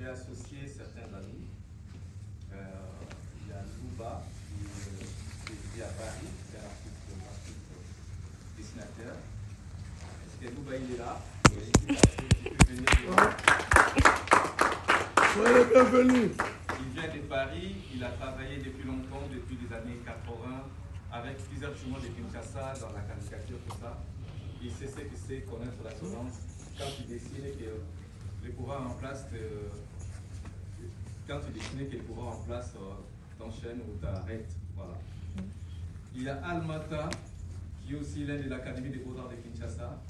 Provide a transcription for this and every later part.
j'ai associé certains amis. Il y a Louba qui vit à Paris, c'est un artiste dessinateur. Est-ce que Louba il est là? Oui, il est là. Tu peux venir. Soyez bienvenus. Il vient de Paris, il a travaillé depuis longtemps, depuis les années 80, avec plusieurs chemins de Kinshasa, dans la caricature, tout ça. Il sait ce que c'est connaître la violence. Quand il dessine que le pouvoir en place, quand il dessine que le pouvoir en place t'enchaîne ou t'arrête. Voilà. Il y a Almata, qui est aussi l'un de l'Académie des Beaux-Arts de Kinshasa,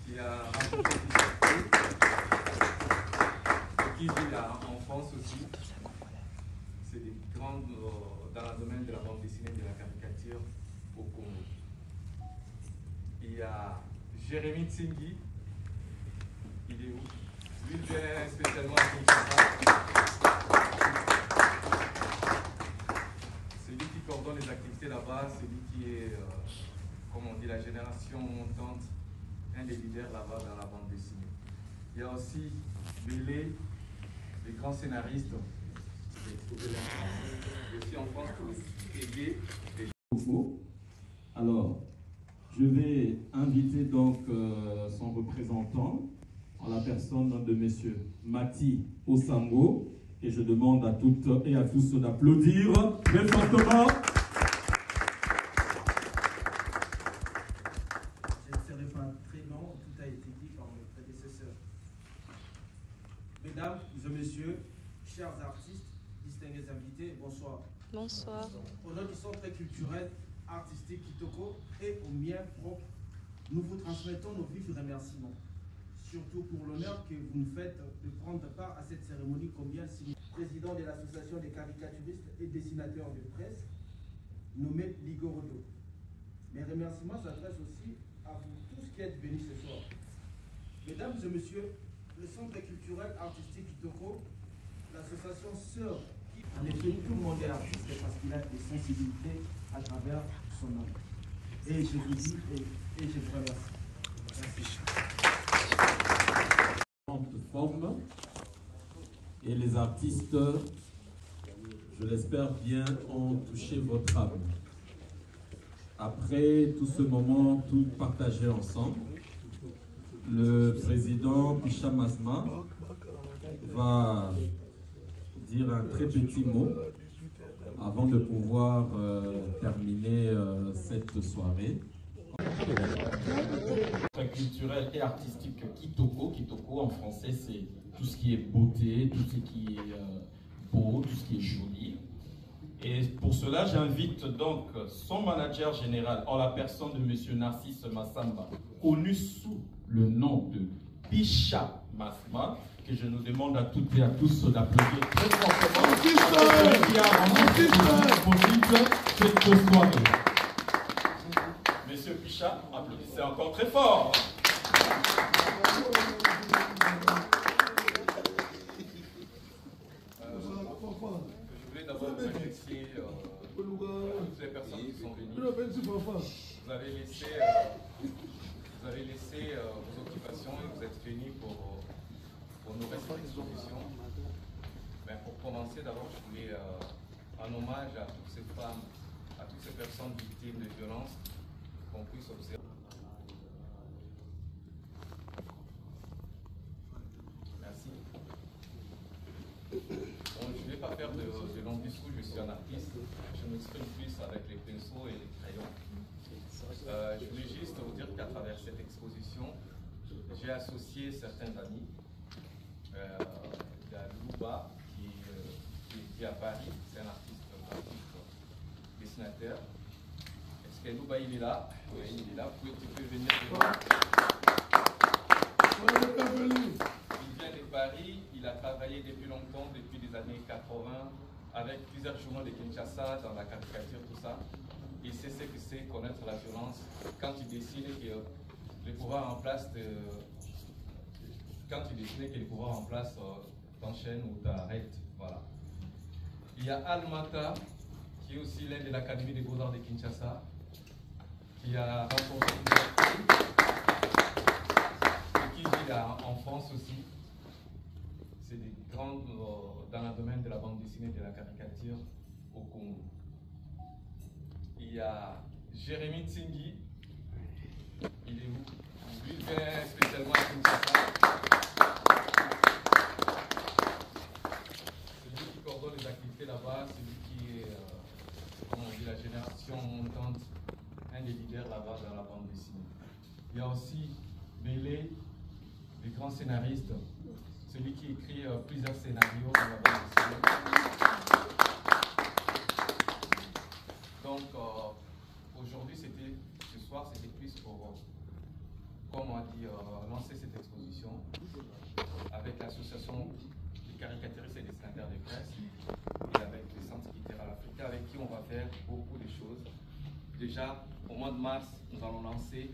qui a remporté qui vit en France aussi. C'est des grandes dans le domaine de la bande dessinée, de la caricature au Congo. Il y a Jérémy Tsingui. Il est où? Lui, il vient spécialement à Kinshasa. C'est lui qui coordonne les activités là-bas. C'est lui qui est, comme on dit, la génération montante, un des leaders là-bas dans la bande dessinée. Il y a aussi Bélé, les grands scénaristes. Je suis en France pour aider les gens. Alors, je vais inviter donc son représentant, en la personne de M. Mati Osambo, et je demande à toutes et à tous d'applaudir très fortement. Je ne serai pas très long, tout a été dit par mes prédécesseurs. Mesdames et messieurs, chers artistes, distingués invités, bonsoir. Bonsoir. Au nom du Centre culturel artistique Kitoko et au mien propre, nous vous transmettons nos vifs remerciements, surtout pour l'honneur que vous nous faites de prendre part à cette cérémonie combien significative. Président de l'association des caricaturistes et dessinateurs de presse, nommé Ligorodo. Mes remerciements s'adressent aussi à vous tous qui êtes venus ce soir. Mesdames et messieurs, le Centre culturel artistique Kitoko, l'association Sœur, en effet, tout le monde est artiste parce qu'il a des sensibilités à travers son nom. Et je vous dis, et je vous remercie. Merci. Forme et les artistes, je l'espère bien, ont touché votre âme. Après tout ce moment, tout partagé ensemble, le président Picha Masma va dire un très petit mot avant de pouvoir terminer cette soirée. Culturel et artistique Kitoko. Kitoko en français c'est tout ce qui est beauté, tout ce qui est beau, tout ce qui est joli. Et pour cela j'invite donc son manager général en la personne de M. Narcisse Massamba, connu sous le nom de Picha Masma, que je nous demande à toutes et à tous d'applaudir très fortement qui a rendu cette soirée. Monsieur Picha, applaudissez encore très fort. Je voulais d'abord remercier toutes les personnes qui sont venues. Vous avez laissé vos occupations et vous êtes venus pour nourrir cette exposition. Mais pour commencer, d'abord, je voulais en hommage à toutes ces femmes, à toutes ces personnes victimes de violences, qu'on puisse observer. Merci. Bon, je ne vais pas faire de longs discours, je suis un artiste. Je m'exprime plus avec les pinceaux et les crayons. Je voulais juste vous dire qu'à travers cette exposition, j'ai associé certains amis. Il y a Louba qui est à Paris, c'est un artiste dessinateur. Est-ce que Louba il est là? Oui, il est là. Tu peux venir Il vient de Paris, il a travaillé depuis longtemps, depuis les années 80, avec plusieurs journaux de Kinshasa, dans la caricature, tout ça. Il sait ce que c'est connaître la violence. Quand il dessine que le pouvoir en place t'enchaîne ou t'arrête. Voilà. Il y a Almata, qui est aussi l'un de l'Académie des Beaux-Arts de Kinshasa, qui a rencontré et qui vit en France aussi. c'est des grandes dans le domaine de la bande dessinée, de la caricature au Congo. Il y a Jérémy Tsingui, il est où? Lui, il vient spécialement à Kinshasa. Celui qui coordonne les activités là-bas, celui qui est, comment on dit, la génération montante, un des leaders là-bas dans la bande dessinée. Il y a aussi Bélé, le grand scénariste, celui qui écrit plusieurs scénarios dans la bande dessinée. Donc, aujourd'hui, ce soir, c'était plus pour, comme on a dit, lancer cette exposition avec l'association des caricaturistes et dessinateurs de presse et avec le Centre littéral africain avec qui on va faire beaucoup de choses. Déjà, au mois de mars, nous allons lancer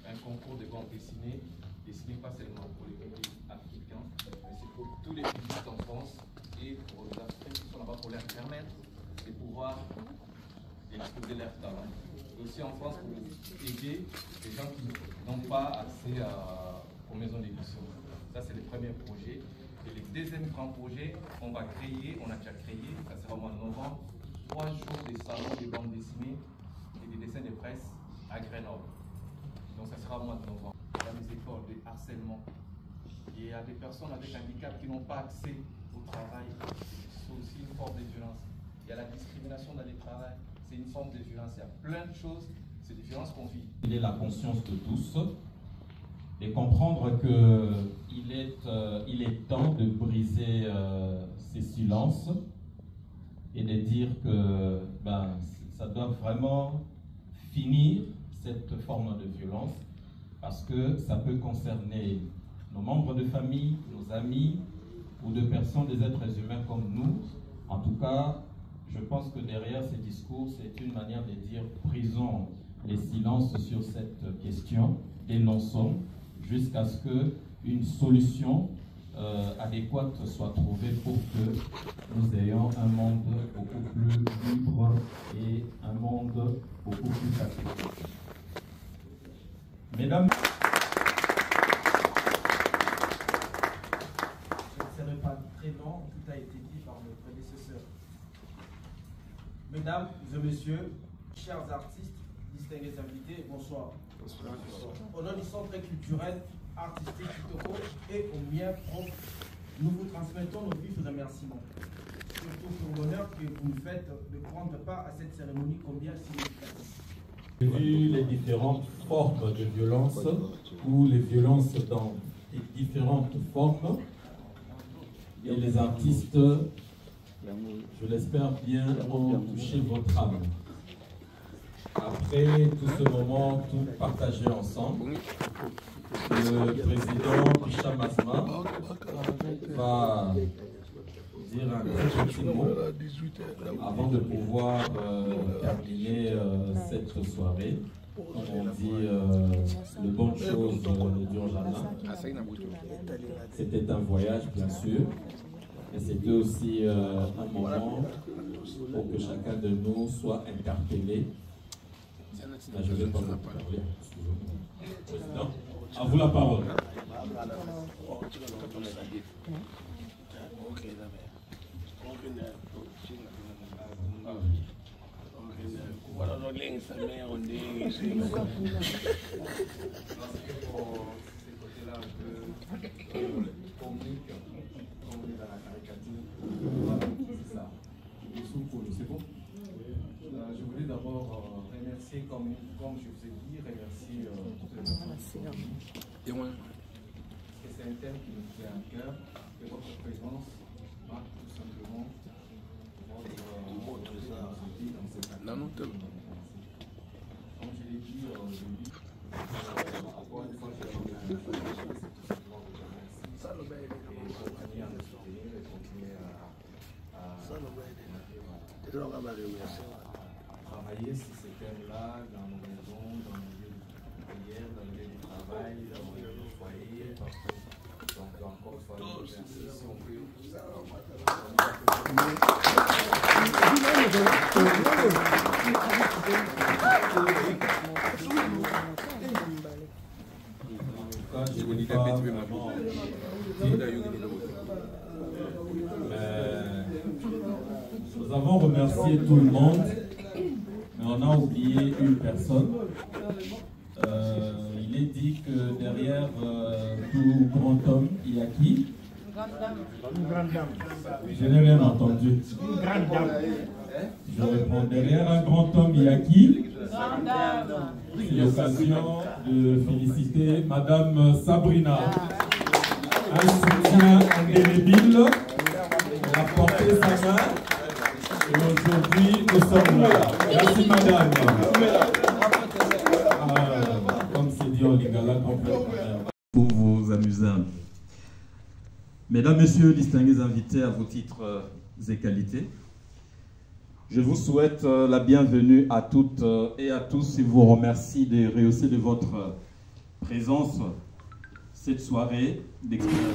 un concours de bande dessinée, dessiné pas seulement pour les publics africains, mais c'est pour tous les publics en France et pour les Africains qui sont là-bas pour leur permettre de pouvoir exposer leur talent. Et aussi en France pour aider les gens qui n'ont pas accès aux maisons d'édition. Ça, c'est le premier projet. Et le deuxième grand projet, on va créer, on a déjà créé, ça sera au mois de novembre, 3 jours de salon de bande dessinée et de dessins de presse à Grenoble. Donc ça sera au mois de novembre. Il y a des efforts de harcèlement. Il y a des personnes avec handicap qui n'ont pas accès au travail. C'est aussi une forme de violence. Il y a la discrimination dans le travail. C'est une forme de violence. Il y a plein de choses. C'est des violences qu'on vit. Il est la conscience de tous et comprendre qu'il est temps de briser ces silences et de dire que ça doit vraiment finir cette forme de violence parce que ça peut concerner nos membres de famille, nos amis ou de personnes, des êtres humains comme nous. En tout cas, je pense que derrière ces discours, c'est une manière de dire brisons les silences sur cette question, dénonçons jusqu'à ce qu'une solution adéquate soit trouvée pour que nous ayons un monde beaucoup plus libre et un monde beaucoup plus pacifique. Mesdames, Je ne serai pas très long, tout a été dit par mes prédécesseurs. Mesdames et messieurs, chers artistes, distingués invités, bonsoir. Bonsoir. Au nom du Centre culturel artistique Kitoko et au mien propre, nous vous transmettons nos vifs remerciements. Surtout pour l'honneur que vous nous faites de prendre part à cette cérémonie combien significative. vu les différentes formes de violence ou les violences dans les différentes formes, et les artistes, je l'espère bien, ont touché votre âme. Après tout ce moment, tout partagé ensemble, le président Hicham Asma va dire un petit mot avant de pouvoir terminer cette soirée. Comme on dit, de bonnes choses d'Urjana. C'était un voyage, bien sûr, mais c'était aussi un moment pour que chacun de nous soit interpellé. Là, je ne vais pas vous parler. Président, à vous la parole. C'est bon. Je voulais d'abord remercier, comme je vous ai dit, remercier toutes les personnes. C'est un thème qui nous tient à cœur et votre présence marque tout simplement votre générosité dans cette activité. Comme je l'ai dit au début, encore une fois, je vais remercier et continuer à nous soutenir et continuer à travailler sur ces thèmes-là dans nos maisons, dans nos lieux de prière, dans nos lieux de travail, dans nos lieux de foyer, partout. Donc encore une fois, merci si on peut. avons remercié tout le monde, mais on a oublié une personne. Il est dit que derrière tout grand homme, il y a qui? Une grande dame. Je n'ai rien entendu. Une grande dame. Je réponds, derrière un grand homme, il y a qui? Grande dame. C'est l'occasion de féliciter Madame Sabrina. Un soutien indélébile. Elle a porté sa main. Et aujourd'hui, nous sommes là. Merci Madame. Comme c'est dit en lingala, pour vous amuser un peu. Mesdames, Messieurs, distingués invités à vos titres et qualités, je vous souhaite la bienvenue à toutes et à tous et vous remercie de rehausser de votre présence cette soirée d'expérience.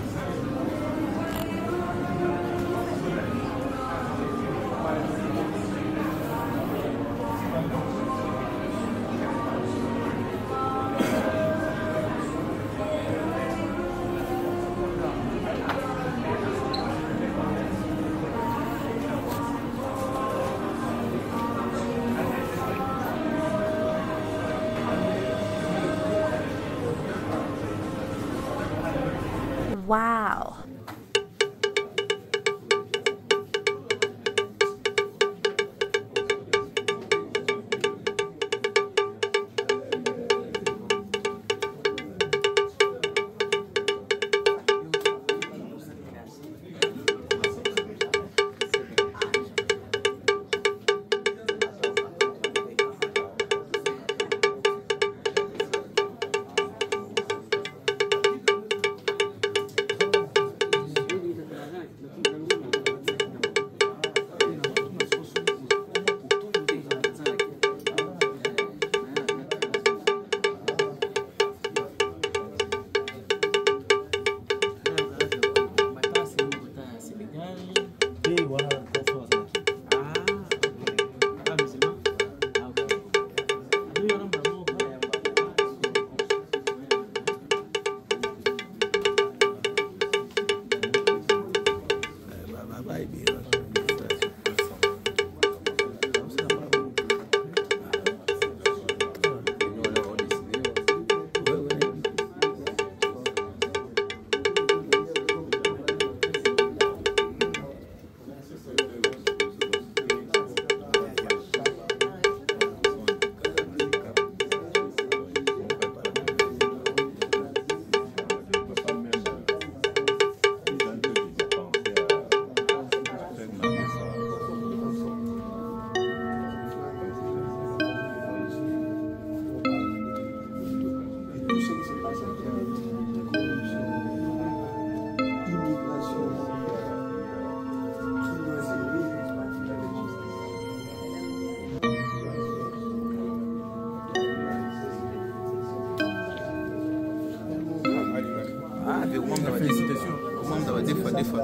Wow. Félicitations. Des fois.